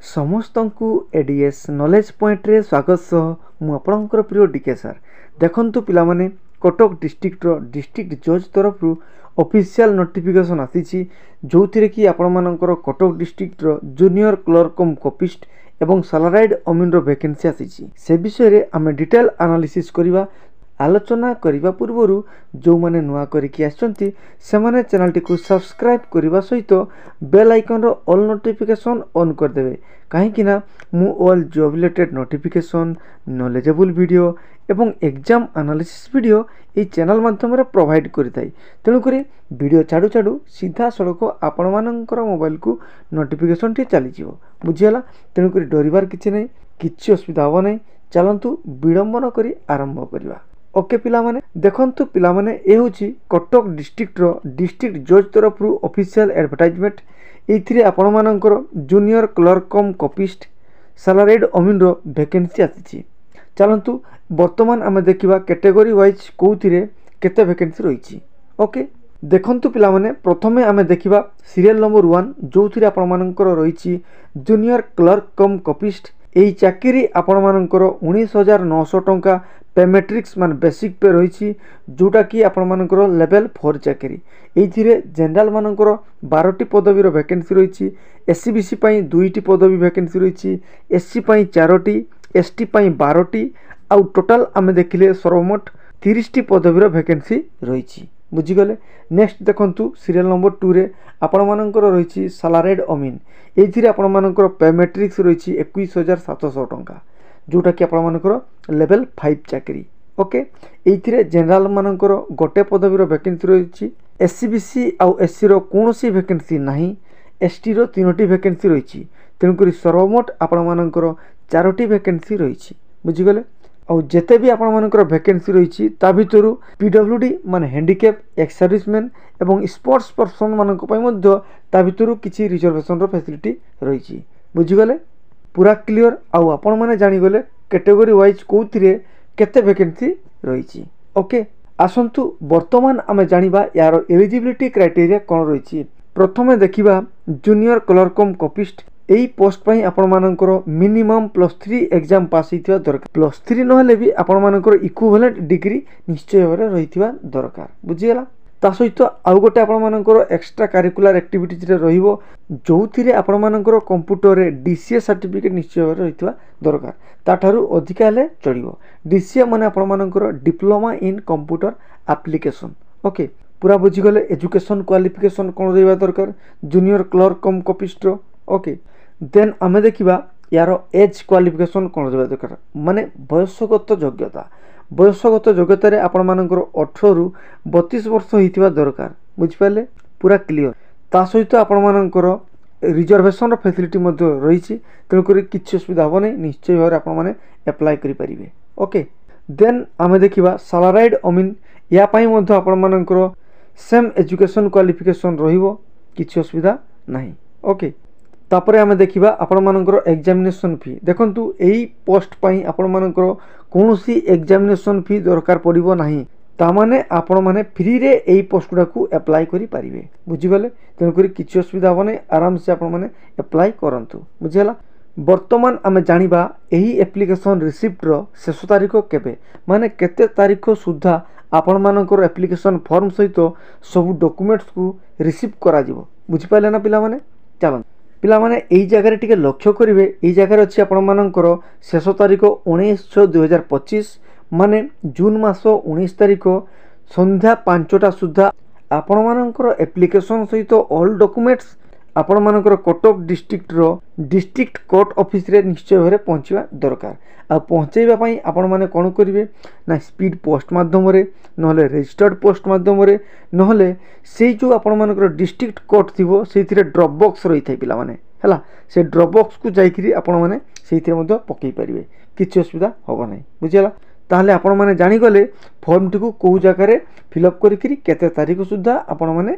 समस्त को ADS knowledge point रे स्वागत सह मु आपणकर प्रिय डीके सर देखंतु पिला माने कटक डिस्ट्रिक्ट डिस्ट्रिक्ट जज तरफ ऑफिशियल नोटिफिकेशन आसी जो थी कि आपण मानकर Cuttack district junior clerk cum copyist एवं सैलरीड अमीन रो वैकेंसी आसी से विषय रे आमे डिटेल एनालिसिस करिवा आलोचना करने पूर्व जो मैंने नुआ करके आसमाने चैनल टी सब्सक्राइब करने सहित बेल आइकन रो ऑल नोटिफिकेशन ऑन करदे कहीं मु all job related notification knowledgeable video एवं एग्जाम एनालिसिस वीडियो ये चैनल माध्यम प्रोवाइड करिथाई तेणुक वीडियो छाड़ू छाड़ू सीधा सड़क आपण मानकर मोबाइल को नोटिफिकेशन टी चली बुझीगला तेणुक डरबार किसी नहीं किसी असुविधा हम ना चलतु विडंबन करी आरंभ करवा। ओके पिला माने देखंतु पिला माने ए होची कटक डिस्ट्रिक्ट रो डिस्ट्रिक्ट जज तरफ ऑफिशियल एडवर्टाइजमेंट एथिरे आपण मानकर junior clerk cum copyist salaried अमीन रो वैकेंसी आसी चलतु वर्तमान आमे देखिबा कैटेगरी वाइज कोथिरे केते वैकेंसी रहिछि। ओके देखंतु पिला माने प्रथमे आमे देखिबा सीरियल नंबर 1 जो थिरे आपण मानकर रहिछि जूनियर क्लर्क कम कॉपिस्ट एई चाकरी आपण मानकर 19,900 टंका पे मैट्रिक्स मान बेसिक पे रही जोटा कि आपण मानकर लेवल 4 चाकरी एथिरे जनरल मानकर 12टी पदवी रो वैकेंसी रही एससीबीसी पई 2टी पदवी वैकेंसी रही एससी पई 4टी एसटी पई 12टी आउ टोटल आमे देखिले सर्वमोट 30टी पदवी रो वैकेंसी रही बुझीगले। नेक्स्ट देखंतु सीरियल नंबर 2 रे आपण मानकर रही सैलरीड अमीन एथिरे आपण मानकर पे मैट्रिक्स रही 21,700 टंका जोटा कि आपण मानकर लेवल 5 चाकरी। ओके एथिरे जनरल मानकर गोटे पदवी रो वैकेंसी रही एससीबीसी आउ एससी रो कोनोसी वैकेंसी नाही एसटी रो 3टी वैकेंसी रही तेणुक सर्वमोट आपण मानकर 4टी वैकेंसी रही बुझीगले। और जेते भी आपण मानकर वैकेंसी रही ता भितरु पीडब्ल्यूडी माने हैंडिकैप एक्स सर्विसमैन एवं स्पोर्ट्स पर्सन मानक पई मध्य ता भितरु किछि रिजर्वेशन रो फैसिलिटी रही बुझीगले पूरा क्लियर आउ आपण माने जानि गले कैटेगरी वाइज कोथिरे केते वैकेंसी रही। ओके आसंतु वर्तमान आमे जानिबा यार एलिजिबिलिटी क्राइटेरिया कोन रही। प्रथमे देखिबा जूनियर क्लर्क कम कॉपिस्ट एई पोस्ट पई आपण मानकर मिनिमम +3 एग्जाम पास हिथिबा दरकार +3 नहले भी आपण मानकर इक्विवेलेंट डिग्री निश्चय भाबरे रहिथिबा दरकार बुझियला। ता सहित आउ गोटे आपण मानकर एक्स्ट्रा करिकुलर एक्टिविटीज रे रहिबो जोथिरे आपण मानकर कंप्यूटर रे डीसीए सर्टिफिकेट निश्चय भाबरे रहिथिबा दरकार ताठारु अधिका हेले चलिबो। डीसीए माने आपण मानकर diploma in computer application. Okay पूरा बुझिगले एजुकेशन क्वालिफिकेशन कोन रहिबा दरकार जूनियर क्लर्क कम कॉपिस्ट रो। ओके देन आमे देखिबा यार एज क्वालिफिकेशन कोन रहिबा दरकार माने वयस्कगत योग्यता रे आपण मानकर 18 रु 32 वर्ष हिथिबा दरकार बुझ पाले पूरा क्लियर। ता सहित आपण मानकर रिजर्वेशन रो फैसिलिटी मध्ये रही तेणुक किसी असुविधा हम नहीं निश्चय भाव आपण माने अप्लाई करि परिबे। ओके देन आमे देखिबा सैलरीड अमीन या पई मध्ये आपण मानकर सेम एजुकेशन क्वालिफिकेशन रहिबो किसी असुविधा नहीं। ओके तापरे आमे देखिबा आपण मानकर एग्जामिनेशन फी देखंतु एई पोस्ट पई आपण मानकर कोनोसी एग्जामिनेशन फी दरकार पड़िबो नाही ता माने आपण माने फ्री रे एई पोस्ट गुडा को अप्लाई करि परिबे बुझिगले तेणुक किसी असुविधा हम नहीं आराम से आपण माने अप्लाई करंतु बुझिगला। वर्तमान आमे जानिबा एही एप्लिकेशन रिसिप्ट रो शेष तारीख केबे माने केते तारीख सुद्धा आपण मानकर एप्लिकेशन फॉर्म सहित सब डॉक्यूमेंट्स को रिसीव करा जिवो बुझि पाले ना पिला माने। चलन पिला माने एई जगह टिके लक्ष्य करिवे एई जगह अछि आपण मानकर शेष तारीख 19/6/2025 माने जून मास 19 तारीख संध्या 5टा सुद्धा आपण मानकर एप्लिकेशन सहित ऑल डॉक्यूमेंट्स आपण मानकर कटक डिस्ट्रिक्ट रो डिस्ट्रिक्ट कोर्ट ऑफिस रे निश्चय भाबरे पहुंचवा दरकार आ पहुंचेबा पई आपण माने कोन करिवे ना स्पीड पोस्ट माध्यम रे नहले रजिस्टर्ड पोस्ट माध्यम रे नहले सेई जो आपण मानकर डिस्ट्रिक्ट कोर्ट थिबो सेथिरे ड्रॉप बॉक्स रही थाई पिला माने हला से ड्रॉप बॉक्स को जाईकरी आपण माने सेथिरे मध्ये पकई परिवे किछि असुविधा होबो नै बुझियला। ताहले आपण माने जानि गले फॉर्म टी को को जगह रे फिलअप करिकरी केते तारीख सुद्धा आपण माने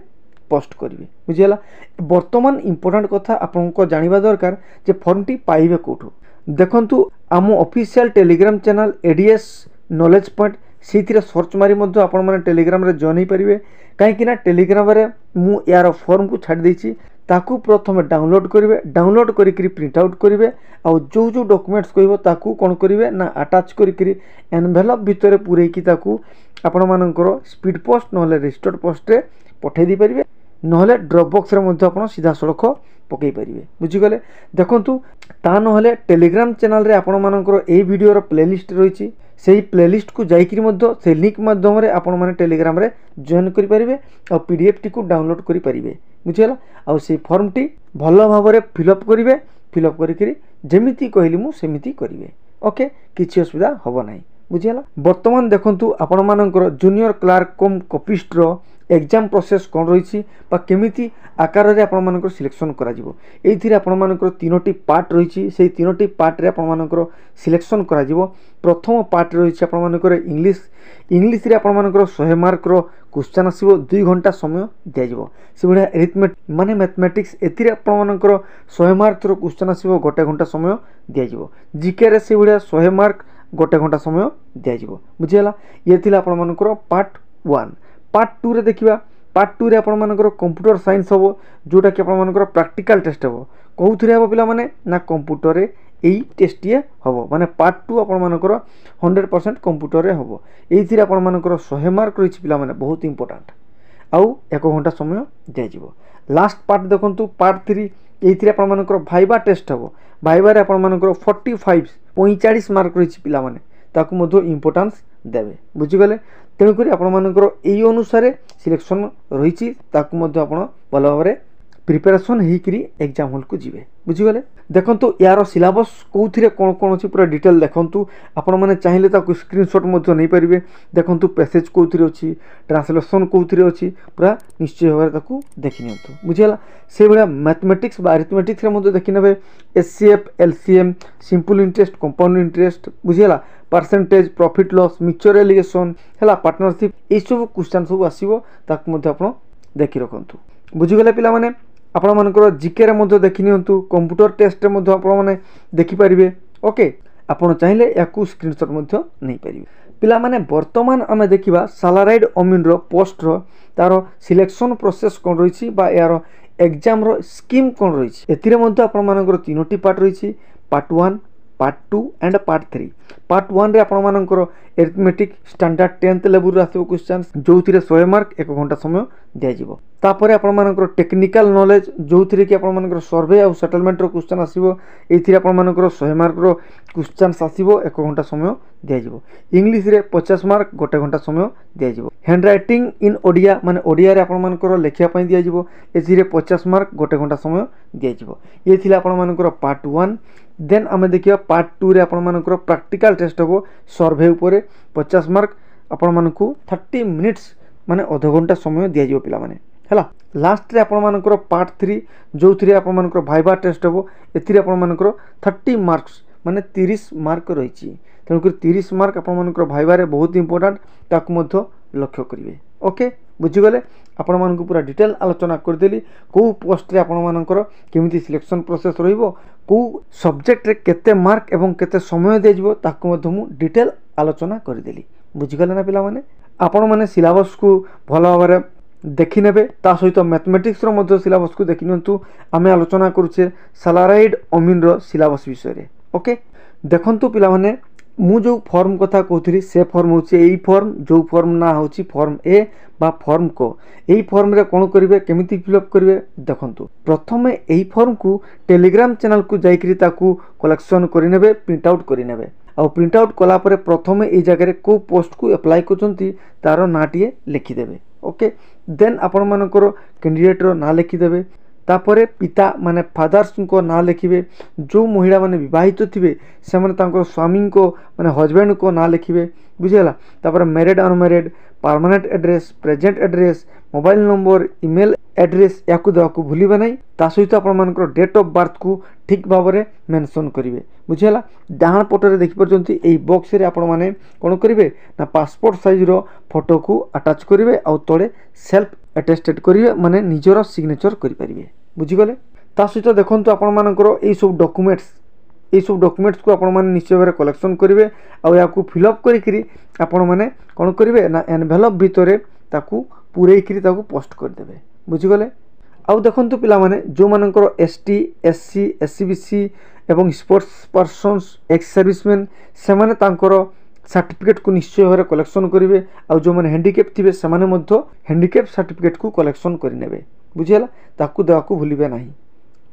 पोस्ट करिवे बुझियला। वर्तमान इंपोर्टेंट कथा आपन को जानिबा दरकार जे फॉर्म टी पाइबे कोठो देखंतु आम official Telegram channel ADS knowledge point से सर्च मारी मध्य आपण माने टेलीग्राम रे जॉइन हो पारिबे कहीं ना टेलीग्राम रे मु यार फॉर्म को छाड़ देछि ताकू प्रथम डाउनलोड करेंगे डाउनलोड करी प्रिंट आउट करेंगे आउ जो जो डॉक्यूमेंट्स कहबो ताकू कोन करेंगे ना अटैच करी एनवेलप भितर पूरेकी ताकू आपण मानकर स्पीड पोस्ट नहले रजिस्टर्ड पोस्ट रे पठे दी परिबे नहले ड्रॉप बॉक्स रे मध्ये आपण सीधा सड़क पकई पारिबे बुझीगले देखंतु ता नहले टेलीग्राम चैनल रे आपण मानकर ए वीडियो रो प्लेलिस्ट रहिछि सेही प्लेलिस्ट को जाइकरी मध्ये से लिंक माध्यम रे आपण माने टेलीग्राम रे जॉइन करि परिबे आ पीडीएफ टी को डाउनलोड करि परिबे बुझियला आ से फॉर्म टी भलो भाबरे फिलअप करिवे फिलअप करिकरी जेमिति कहली मु सेमिति करिवे ओके किछि असुविधा होबो नाही बुझियला वर्तमान देखंतु आपण मानकर जूनियर क्लार्क कम कॉपिस्ट रो एग्जाम प्रोसेस कौन रही केमिति आकार रे आपण मानकर सिलेक्शन करा जिवो एथिरे आपण मानकर तीनोटी पार्ट रही से तीनोटी पार्ट रे आपण मानकर सिलेक्शन करा जिवो प्रथम पार्ट रही आपण मानकर इंग्लिश रे आपण मानकर 100 मार्क रो क्वेश्चन आसीबो 2 घंटा समय दिया जिवो से बढिया अरिथमेटिक माने मैथमेटिक्स एथिरे आपण मानकर 100 मार्क रो क्वेश्चन आसीबो 1 घंटा समय दिया जिवो जीके रे से बढिया 100 मार्क 1 घंटा समय दिया जिवो बुझियला ये थिला आपण मानकर पार्ट 1 पार्ट 2 रे देखिबा पार्ट 2 रे आपण मानकर कंप्यूटर साइंस होबो जोटा कि आपण मानकर प्रैक्टिकल टेस्ट होबो कोउथिरे होबो पिला माने ना कंप्यूटर रे एई टेस्ट ये होबो माने पार्ट 2 आपण मानकर 100% कंप्यूटर रे होबो एइथिरे आपण मानकर 100 मार्क रहिछि पिला माने बहुत इंपोर्टेंट आउ 1 घंटा समय दिया जिवो लास्ट पार्ट देखंतु पार्ट 3 एइथिरे आपण मानकर भाइबा टेस्ट होबो भाइबा रे आपण मानकर 45 मार्क रहिछि पिला माने ताकू मधो इंपोर्टेंस देबे बुझी गले तेणुक आपण मानकर एई अनुसार सिलेक्शन रही ताकू मध्य आपण भल भाव प्रिपेरेसन होकर एग्जाम हॉल को जीवे बुझीगले देखंतु यार सिलेबस कौथिरे कौन कौन अच्छी पूरा डिटेल देखंतु आपण माने चाहिए ताकू स्क्रीनशॉट मध्य नहीं पारिबे देखंतु पैसेज कौथिरे अच्छी ट्रांसलेशन कौथिरे अच्छी पूरा निश्चय भाव ताकू देखि नियंतु बुझीगला से भाया मैथमेटिक्स बा अरिथमेटिक्स रे मध्य देखि नेबे HCF LCM simple interest compound interest बुझीगला percentage profit loss mixture alligation है पार्टनरशिप ये सब क्वेश्चन सब आसो ताकू मध्य आपण देखि रखंतु बुझीगले पिला माने आपण मानकर जीके रे मध्य देखि नियंतु कंप्यूटर टेस्ट रे मध्य आपण माने देखि परिबे ओके आपण चाहिले याकू स्क्रीनशॉट मध्य नै परिबे पिला माने वर्तमान आमे देखिबा सैलरीड अमीन रो पोस्ट रो तारो सिलेक्शन प्रोसेस कोन रहिछि बा यार एग्जाम रो स्कीम कोन रहिछि एतिरे मध्य आपण मानकर तीनोटी पार्ट रहिछि part 1 part 2 and part 3 part 1 रे आपण मानकर अरिथमेटिक स्टैंडर्ड 10th लेवल आसो क्वेश्चन जो थिरे 100 मार्क 1 घंटा समय दिया जिवो तापरे आपण मानकर टेक्निकल नॉलेज जो थिरे कि आपण मानकर सर्वे और सेटलमेंट रो क्वेश्चन आसीबो एथिरे आपण मानकर 100 मार्क रो क्वेश्चन आसीबो 1 घंटा समय दिया जिवो इंग्लिश रे 50 मार्क 1 घंटा समय दिया जिवो हैंड राइटिंग इन ओडिया माने ओडिया रे आपण मानकर लेखिया पई दिया जिवो एथिरे 50 मार्क 1 घंटा समय दिया जिवो ये थिला आपण मानकर पार्ट 1 देन आमे देखिया पार्ट 2 रे आपण मानकर प्रैक्टिकल टेस्ट होबो सर्वे ऊपर 50 मार्क आपण मानकू 30 मिनिट्स माने आधा घंटा समय दिया जिवो पिला माने हला लास्ट रे आपण मानकर पार्ट 3 जो थिरे आपण मानकर भाइबा टेस्ट होबो एथिरे आपण मानकर 30 मार्क्स माने 30 मार्क रहिछि तेणुकर 30 मार्क आपण मानकर भाइबा रे बहुत इंपोर्टेंट ताकू मध्य लक्ष्य करिवे ओके बुझीगले आपण मानकू पूरा डिटेल आलोचना कर देली को पोस्ट रे आपण मानकर केमिति सिलेक्शन प्रोसेस रहिबो को सब्जेक्ट रे केते मार्क एवं केते समय दे जिवो ताकू मध्य मु डिटेल आलोचना कर देली बुझीगले ना पिला माने आपण माने सिलेबस को भलो भाबरे देखि नेबे ता सहित मैथमेटिक्स रो मध्य सिलेबस को देखि नियंतु आमे आलोचना करूचे सैलरीड अमीन रो सिलेबस विषय रे ओके देखंतु पिला माने मु जो फॉर्म कथा कहथि से फॉर्म होची एई फॉर्म जो फॉर्म ना होची फॉर्म ए बा फॉर्म को एई फॉर्म रे कोन करिवे केमिति फिलअप करिवे देखंतु प्रथमे एई फॉर्म को टेलीग्राम चैनल को जाइकरी ताकू कलेक्शन करि नेबे प्रिंट आउट करि नेबे आ प्रिंट आउट कला परे प्रथमे एई जगह रे को पोस्ट को अप्लाई करचंती तारो नाटिए लिखि देबे ओके देन आपण मानकर कैंडिडेट रो ना लिखि देबे तापरे पिता माने फादर्स को ना लिखिबे जो महिला माने विवाहित थिबे से माने तांकर स्वामी को माने हस्बैंड को ना लिखिबे बुझियला तापरे married unmarried permanent address present address mobile number email address याकू देवाकू भूलिबे नहीं ता सहित आपण मानकर डेट ऑफ बर्थ को ठीक भाबरे मेंशन करिवे बुझियला डाहाण पटरे देखि परजंती एई बॉक्स रे आपण माने कोन करिवे ना पासपोर्ट साइज रो फोटो को अटैच करिवे आ तळे सेल्फ अटेस्टेड करिवे माने निजरो सिग्नेचर करि परिवे बुझिगले ता सहित देखंतु आपण मानकर एई सब डॉक्यूमेंट्स को आपण माने निश्चय भाबरे कलेक्शन करिवे आ याकू फिलअप करिकरी आपण माने कोन करिवे ना एनवेलप भितरे ताकू पूरेइकरी ताकू पोस्ट कर देबे बुझिगले आउ देखंतु पिला माने जो मानकर एसटी एससी एससीबीसी एवं स्पोर्ट्स पर्सन्स एक्स सर्विसमैन से माने तांकर सर्टिफिकेट को निश्चय भाव कलेक्शन करेंगे। आउ जो मैंने हैंडिकैप थे से हैंडिकैप सर्टिफिकेट को कलेक्शन करेंगे। बुझीगला ताकू देवाक भूलिबे नहीं।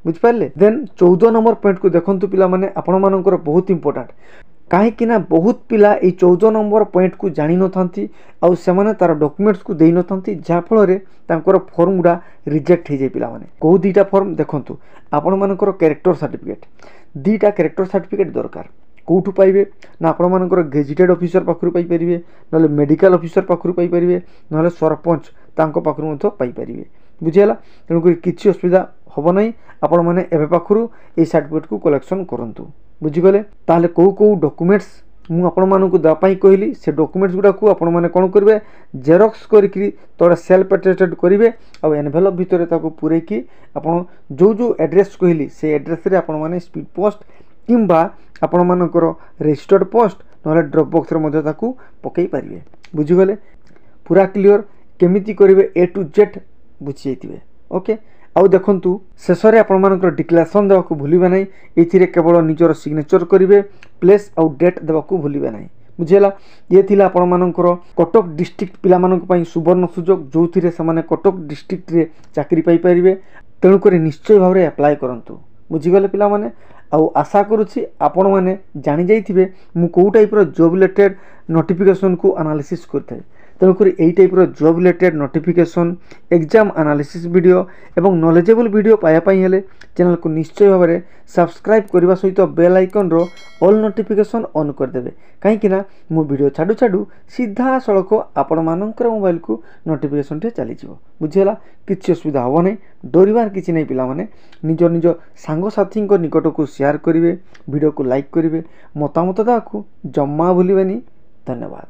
बुझिपारे। देन 14 नंबर पॉइंट को देखंतु पिला माने आपण मानकर बहुत इंपोर्टेंट कहीं बहुत पिला ये 14 नंबर पॉइंट को जानी नथांती आउ से तार डॉक्यूमेंट्स को देई नथांती जहाँफल तांकर फॉर्म गुड़ा रिजेक्ट हो जाए। पिला माने कौ दुईटा फॉर्म देखंतु आपण मानकर कैरेक्टर सर्टिफिकेट दुईटा कैरेक्टर सर्टिफिकेट दरकार कौटू पाइबे ना आपण मानकर गेजेटेड ऑफिसर पाखरु पाई परिबे नले मेडिकल ऑफिसर पाखरु पाई परिबे नले सरपंच तांको पाखरु मथो पाई परिबे। बुझिगला। तेणुक किसी असुविधा हम ना आपण मैंने एवं पाखु ये सर्टिफिकेट को कलेक्शन करूँ। बुझीगले। ताले कौ कौ डॉक्यूमेंट्स मु आपण मानकु दापाई कहली से डॉक्यूमेंट्स गुडा को आपण माने कोन करबे जेरॉक्स करके तोड़ा सेल्फ अटेस्टेड करेंगे और एनवेलप भितर ताको पूरे की आपण जो जो एड्रेस कहली से एड्रेस रे आपण माने स्पीड पोस्ट किंबा आपण मानकर रजिस्टर्ड पोस्ट ना ड्रॉप बॉक्स रे ताकू पकई पारिबे। बुझीगले। पूरा क्लियर केमिति करेंगे ए टू जेड बुझी जाइए। ओके। आउ देखंतु शेष में आपण मानकर डिक्लेरेशन देवाक भूलिबे नहीं। ये केवल निजर सिग्नेचर करेंगे प्लेस आउ डेट देवाक भूलिबे नहीं। बुझेगा। ये थिला आपण मानकर कटक डिस्ट्रिक्ट पिला मानक पई सुवर्ण सुजोग जो थिरे से कटक डिस्ट्रिक्ट रे चाकरी पाई परिबे। तेणुक निश्चय भाव में अप्लाई करंतु। बुझीगले पिला माने। आउ आशा करुछि आपण माने जानि जाइथिबे मु को टाइप रो जॉब रिलेटेड नोटिफिकेशन को एनालिसिस करथाय। तेणुक यही टाइप रो job related notification exam analysis video एवं नॉलेजेबल वीडियो पायापाई हेले चैनल को निश्चय भाव में सब्सक्राइब करने सहित बेल आइकन रो ऑल नोटिफिकेशन ऑन करदेवे कहीं मु वीडियो छाड़ू छाड़ू सीधा सड़क आपण मानकर मोबाइल को नोटिफिकेशन टे चली बुझीगला। किसी असुविधा हम ना डरबार किसी नहीं। पिला माने निज निज सांगसाथी निकट को शेयर करेंगे वीडियो को लाइक करेंगे मतामत देवाक जम्मा भूलिबेनी। धन्यवाद।